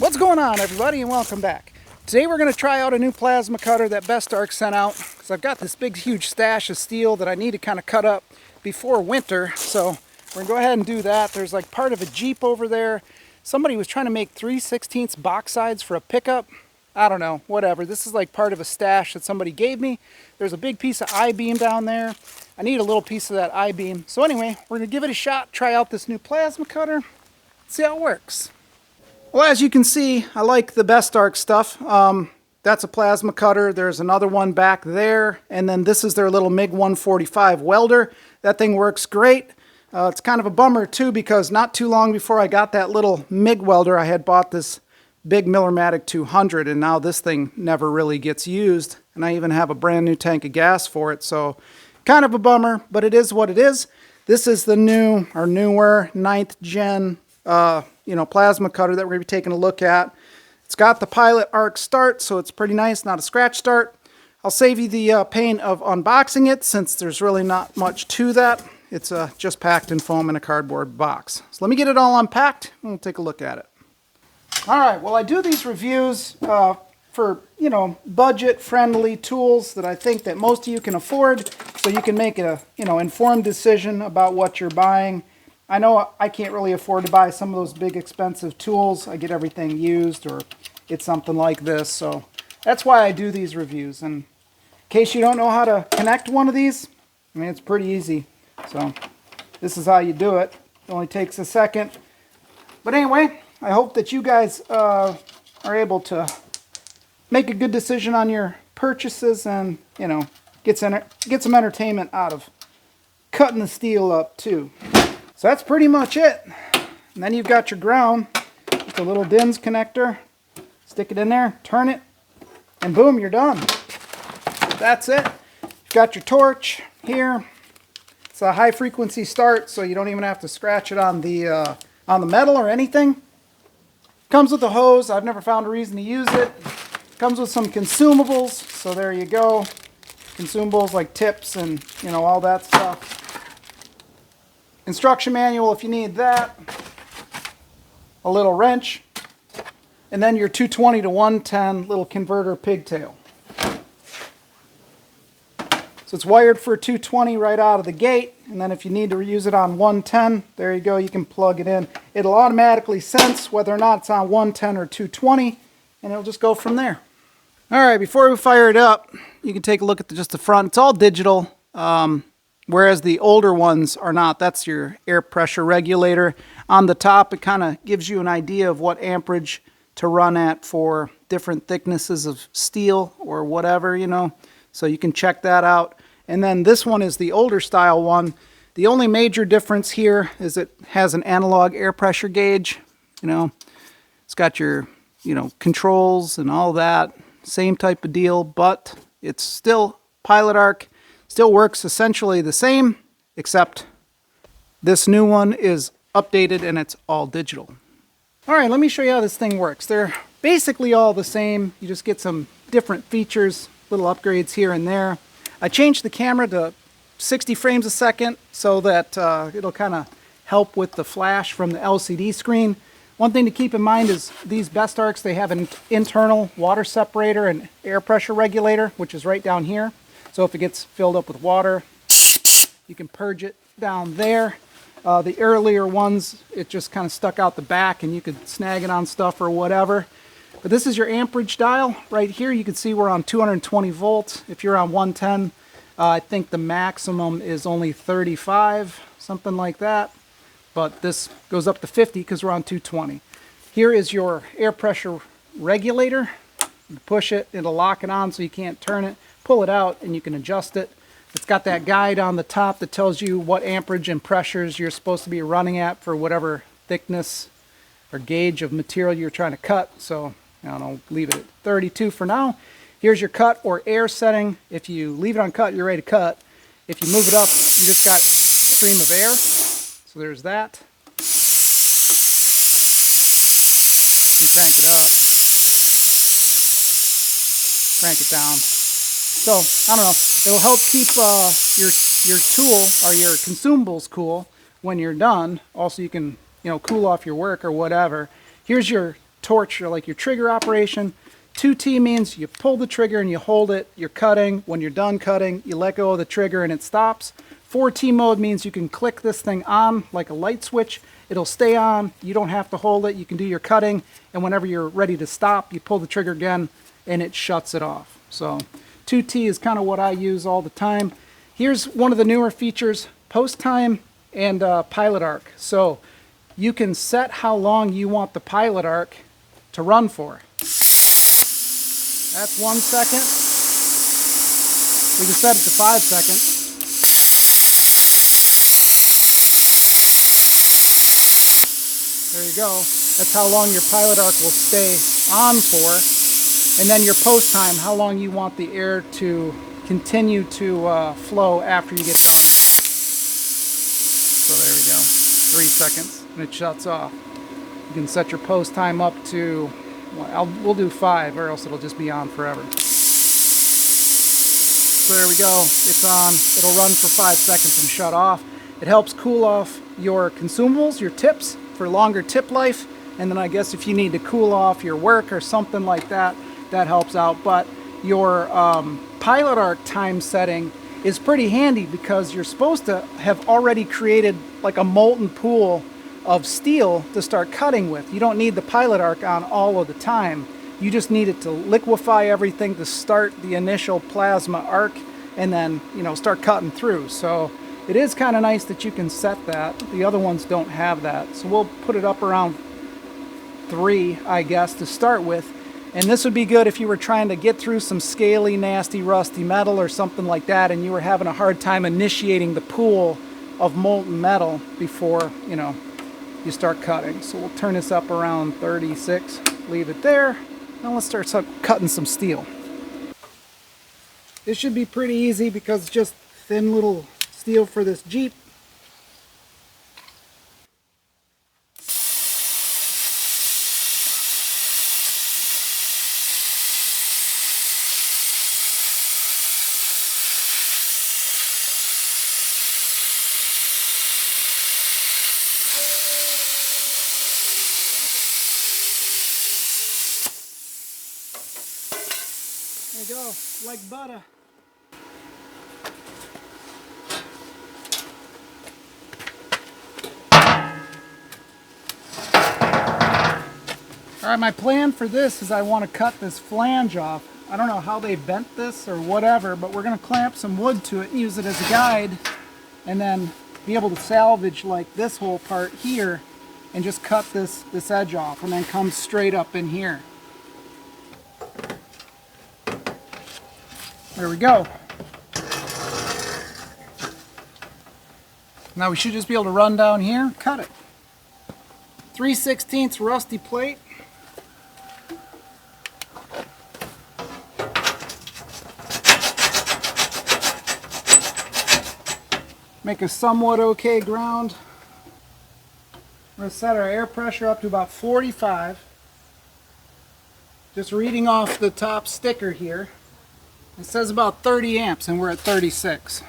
What's going on, everybody, and welcome back. Today we're going to try out a new plasma cutter that BestArc sent out, because I've got this big huge stash of steel that I need to kind of cut up before winter. So we're going to go ahead and do that. There's like part of a Jeep over there. Somebody was trying to make 3/16 box sides for a pickup. I don't know, whatever. This is like part of a stash that somebody gave me. There's a big piece of I-beam down there. I need a little piece of that I-beam. So anyway, we're going to give it a shot, try out this new plasma cutter, see how it works. Well, as you can see, I like the BestArc stuff. That's a plasma cutter. There's another one back there. And then this is their little MiG 145 welder. That thing works great. It's kind of a bummer too, because not too long before I got that little MiG welder, I had bought this big Millermatic 200, and now this thing never really gets used. And I even have a brand new tank of gas for it. So kind of a bummer, but it is what it is. This is the new or newer 9th gen plasma cutter that we're going to be taking a look at. It's got the Pilot Arc start, so it's pretty nice, not a scratch start. I'll save you the pain of unboxing it, since there's really not much to that. It's just packed in foam in a cardboard box. So let me get it all unpacked and we'll take a look at it. Alright, well, I do these reviews for, budget-friendly tools that I think that most of you can afford, so you can make a, informed decision about what you're buying. I know I can't really afford to buy some of those big expensive tools. I get everything used, or it's something like this. So that's why I do these reviews. And in case you don't know how to connect one of these, I mean, it's pretty easy. So this is how you do it. It only takes a second. But anyway, I hope that you guys are able to make a good decision on your purchases and, get some entertainment out of cutting the steel up too. So that's pretty much it. And then you've got your ground. It's a little DINS connector. Stick it in there, turn it, and boom, you're done. That's it. You've got your torch here. It's a high frequency start, so you don't even have to scratch it on the metal or anything. Comes with a hose. I've never found a reason to use it. Comes with some consumables, so there you go. Consumables like tips and all that stuff. Instruction manual if you need that, a little wrench, and then your 220 to 110 little converter pigtail. So it's wired for 220 right out of the gate, and then if you need to use it on 110, there you go, you can plug it in. It'll automatically sense whether or not it's on 110 or 220, and it'll just go from there. Alright, before we fire it up, you can take a look at just the front. It's all digital. Whereas the older ones are not. That's your air pressure regulator. On the top, it kind of gives you an idea of what amperage to run at for different thicknesses of steel or whatever, So you can check that out. And then this one is the older style one. The only major difference here is it has an analog air pressure gauge. It's got your, controls and all that. Same type of deal, but it's still Pilot Arc. Still works essentially the same, except this new one is updated and it's all digital. Alright, let me show you how this thing works. They're basically all the same. You just get some different features, little upgrades here and there. I changed the camera to 60 frames a second so that it'll kind of help with the flash from the LCD screen. One thing to keep in mind is these BestArcs, they have an internal water separator and air pressure regulator, which is right down here. So if it gets filled up with water, you can purge it down there. The earlier ones, it just kind of stuck out the back and you could snag it on stuff or whatever. But this is your amperage dial. Right here you can see we're on 220 volts. If you're on 110, I think the maximum is only 35, something like that. But this goes up to 50 because we're on 220. Here is your air pressure regulator. You push it, it'll lock it on so you can't turn it. Pull it out and you can adjust it. It's got that guide on the top that tells you what amperage and pressures you're supposed to be running at for whatever thickness or gauge of material you're trying to cut. So I'll leave it at 32 for now. Here's your cut or air setting. If you leave it on cut, you're ready to cut. If you move it up, you just got stream of air. So there's that. You crank it up, crank it down. So, I don't know, it'll help keep your tool or your consumables cool when you're done. Also, you can, cool off your work or whatever. Here's your torch, or like your trigger operation. 2T means you pull the trigger and you hold it, you're cutting. When you're done cutting, you let go of the trigger and it stops. 4T mode means you can click this thing on like a light switch. It'll stay on, you don't have to hold it, you can do your cutting, and whenever you're ready to stop, you pull the trigger again and it shuts it off. So 2T is kind of what I use all the time. Here's one of the newer features, post time and pilot arc. So you can set how long you want the pilot arc to run for. That's 1 second. We can set it to 5 seconds. There you go. That's how long your pilot arc will stay on for. And then your post time, how long you want the air to continue to flow after you get done. So there we go. 3 seconds and it shuts off. You can set your post time up to, well, we'll do 5 or else it'll just be on forever. So there we go. It's on. It'll run for 5 seconds and shut off. It helps cool off your consumables, your tips, for longer tip life. And then I guess if you need to cool off your work or something like that, that helps out. But your pilot arc time setting is pretty handy because you're supposed to have already created like a molten pool of steel to start cutting with. You don't need the pilot arc on all of the time. You just need it to liquefy everything to start the initial plasma arc and then, you know, start cutting through. So it is kind of nice that you can set that. The other ones don't have that. So we'll put it up around 3, I guess, to start with. And this would be good if you were trying to get through some scaly, nasty, rusty metal or something like that, and you were having a hard time initiating the pool of molten metal before, you know, you start cutting. So we'll turn this up around 36, leave it there. Now let's start cutting some steel. This should be pretty easy because it's just thin little steel for this Jeep. There you go, like butter. Alright, my plan for this is I want to cut this flange off. I don't know how they bent this or whatever, but we're going to clamp some wood to it and use it as a guide, and then be able to salvage like this whole part here and just cut this edge off and then come straight up in here. There we go. Now we should just be able to run down here, cut it. 3/16 rusty plate. Make a somewhat okay ground. We're going to set our air pressure up to about 45. Just reading off the top sticker here. It says about 30 amps and we're at 36.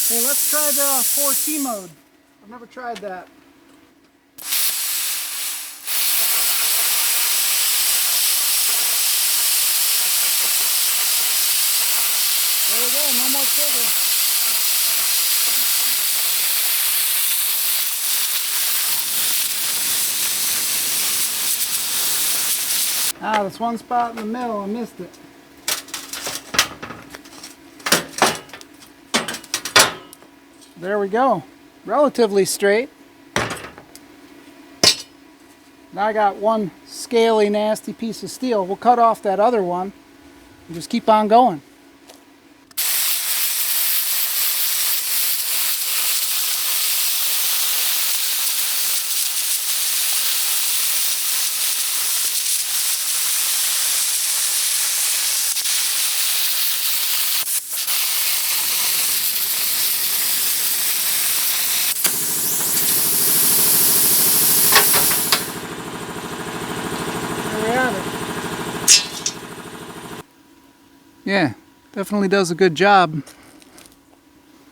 Okay, let's try the 4T mode. I've never tried that. There we go, no more trigger. Ah, this one spot in the middle, I missed it. There we go. Relatively straight. Now I got one scaly, nasty piece of steel. We'll cut off that other one and just keep on going. Definitely does a good job.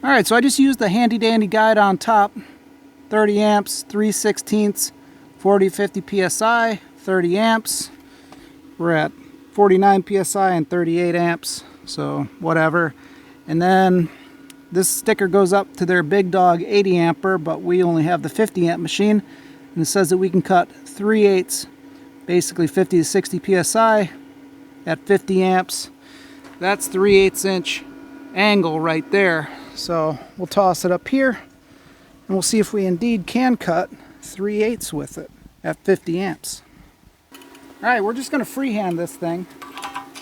Alright, so I just used the handy dandy guide on top. 30 amps, 3/16, 40-50 psi, 30 amps. We're at 49 psi and 38 amps, so whatever. And then this sticker goes up to their big dog 80 ampere, but we only have the 50 amp machine. And it says that we can cut 3/8, basically 50 to 60 psi at 50 amps. That's 3/8 inch angle right there. So we'll toss it up here and we'll see if we indeed can cut 3/8 with it at 50 amps. Alright, we're just going to freehand this thing.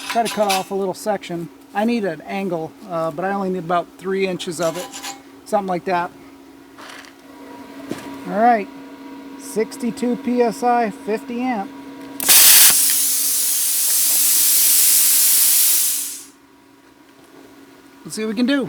Try to cut off a little section. I need an angle, but I only need about 3 inches of it. Something like that. Alright, 62 psi, 50 amp. Let's see what we can do.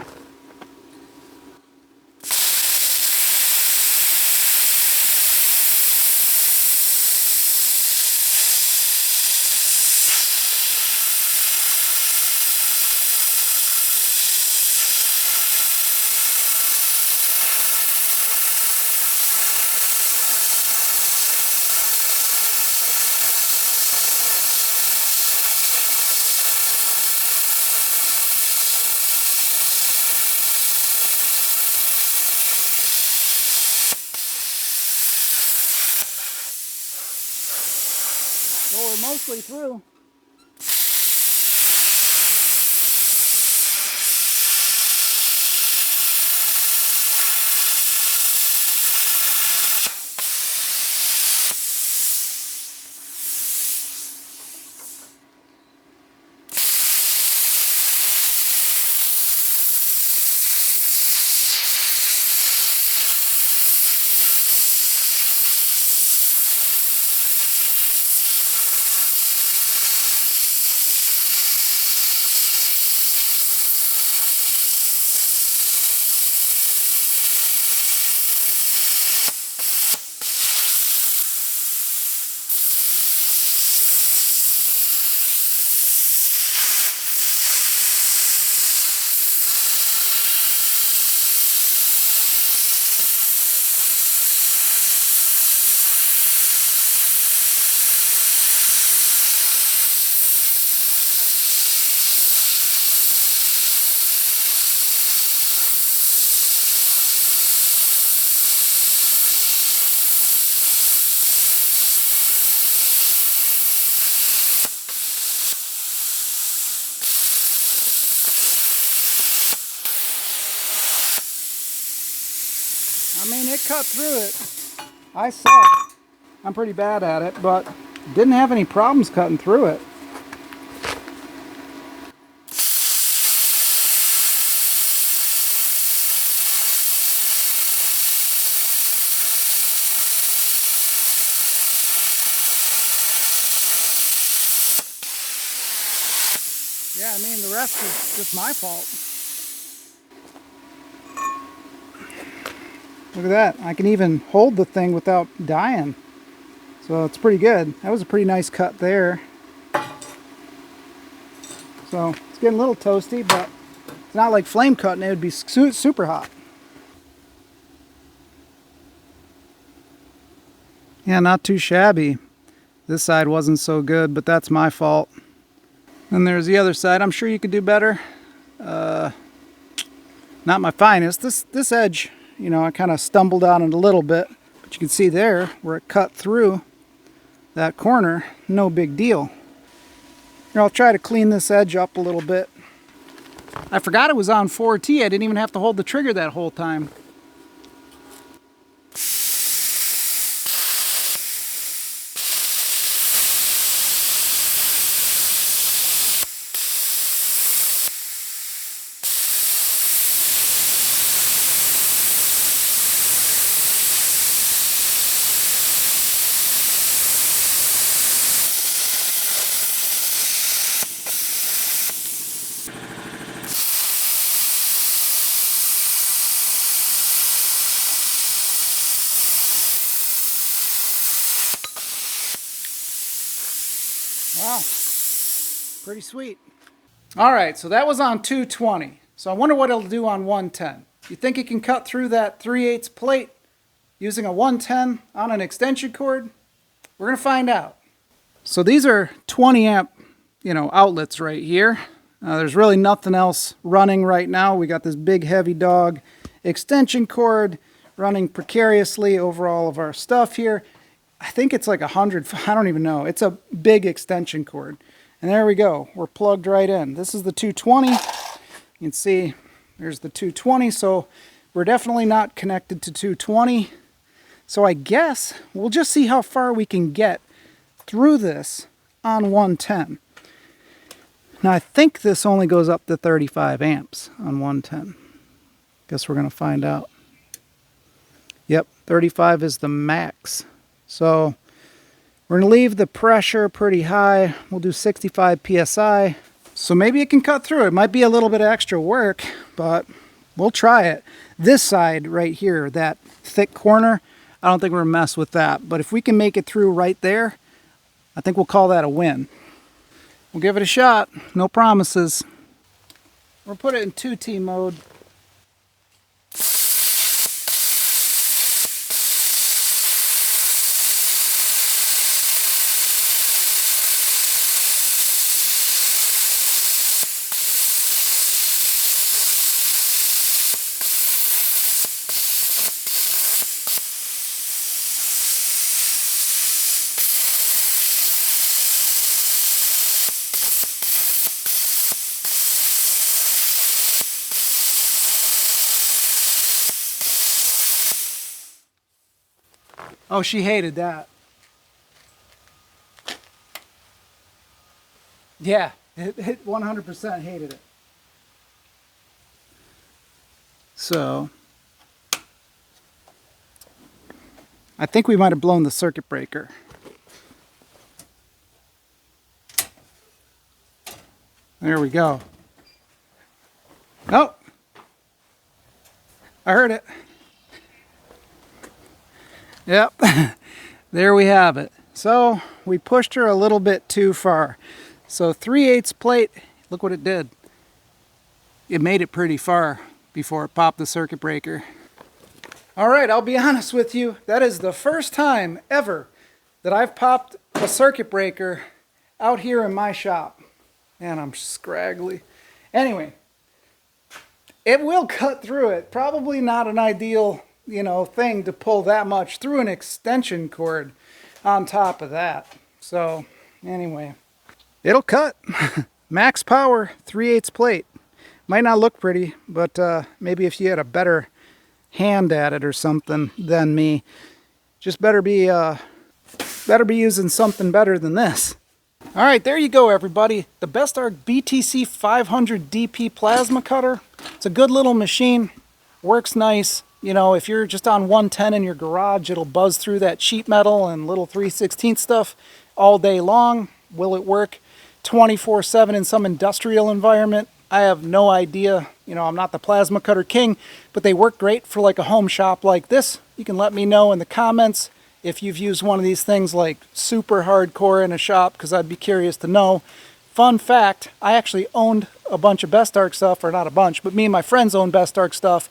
Well, we're mostly through. I mean, it cut through it. I suck. I'm pretty bad at it, but didn't have any problems cutting through it. Yeah, I mean, the rest is just my fault. Look at that. I can even hold the thing without dying. So it's pretty good. That was a pretty nice cut there. So it's getting a little toasty, but it's not like flame cutting. It would be super hot. Yeah, not too shabby. This side wasn't so good, but that's my fault. And there's the other side. I'm sure you could do better. Not my finest. This edge, you know, I kind of stumbled on it a little bit, but you can see there where it cut through that corner. No big deal. Here, I'll try to clean this edge up a little bit. I forgot it was on 4T. I didn't even have to hold the trigger that whole time. Wow, pretty sweet. All right, so that was on 220. So I wonder what it'll do on 110. You think it can cut through that 3/8 plate using a 110 on an extension cord? We're gonna find out. So these are 20 amp, outlets right here. There's really nothing else running right now. We got this big heavy dog extension cord running precariously over all of our stuff here. I think it's like 100, I don't even know. It's a big extension cord. And there we go. We're plugged right in. This is the 220. You can see there's the 220. So we're definitely not connected to 220. So I guess we'll just see how far we can get through this on 110. Now I think this only goes up to 35 amps on 110. Guess we're going to find out. Yep, 35 is the max. So we're going to leave the pressure pretty high. We'll do 65 psi. So maybe it can cut through. It might be a little bit of extra work, but we'll try it. This side right here, that thick corner, I don't think we're going to mess with that. But if we can make it through right there, I think we'll call that a win. We'll give it a shot. No promises. We'll put it in 2T mode. Oh, she hated that. Yeah, it 100% hated it. So, I think we might have blown the circuit breaker. There we go. Oh, I heard it. Yep, there we have it. So we pushed her a little bit too far. So 3/8 plate, look what it did. It made it pretty far before it popped the circuit breaker. All right, I'll be honest with you. That is the first time ever that I've popped a circuit breaker out here in my shop. Man, I'm scraggly. Anyway, it will cut through it. Probably not an ideal thing to pull that much through an extension cord on top of that. So anyway, it'll cut. Max power, 3/8 plate. Might not look pretty, but maybe if you had a better hand at it or something than me, just better be using something better than this. All right, there you go, everybody. The BestArc BTC500DP plasma cutter. It's a good little machine. Works nice. If you're just on 110 in your garage, it'll buzz through that sheet metal and little 3/16 stuff all day long. Will it work 24/7 in some industrial environment? I have no idea. I'm not the plasma cutter king, but they work great for like a home shop like this. You can let me know in the comments if you've used one of these things like super hardcore in a shop, because I'd be curious to know. Fun fact, I actually owned a bunch of BestArc stuff, or not a bunch, but me and my friends owned BestArc stuff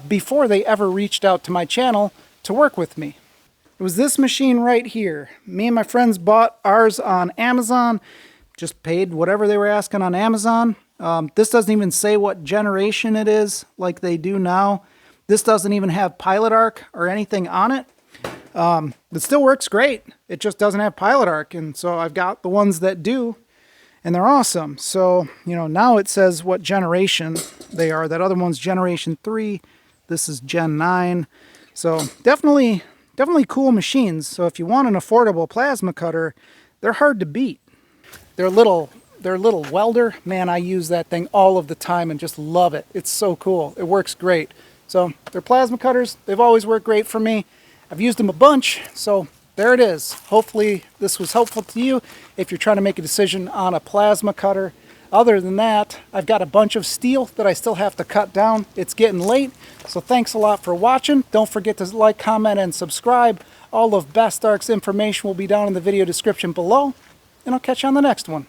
before they ever reached out to my channel to work with me. It was this machine right here. Me and my friends bought ours on Amazon, just paid whatever they were asking on Amazon. This doesn't even say what generation it is like they do now. This doesn't even have Pilot Arc or anything on it. It still works great. It just doesn't have Pilot Arc, and so I've got the ones that do, and they're awesome. So, now it says what generation they are. That other one's Generation 3. This is Gen 9. So definitely cool machines. So if you want an affordable plasma cutter, they're hard to beat. Their little welder, man, I use that thing all of the time and just love it. It's so cool. It works great. So they're plasma cutters. They've always worked great for me. I've used them a bunch, so there it is. Hopefully this was helpful to you if you're trying to make a decision on a plasma cutter. Other than that, I've got a bunch of steel that I still have to cut down. It's getting late, so thanks a lot for watching. Don't forget to like, comment, and subscribe. All of BestArc's information will be down in the video description below, and I'll catch you on the next one.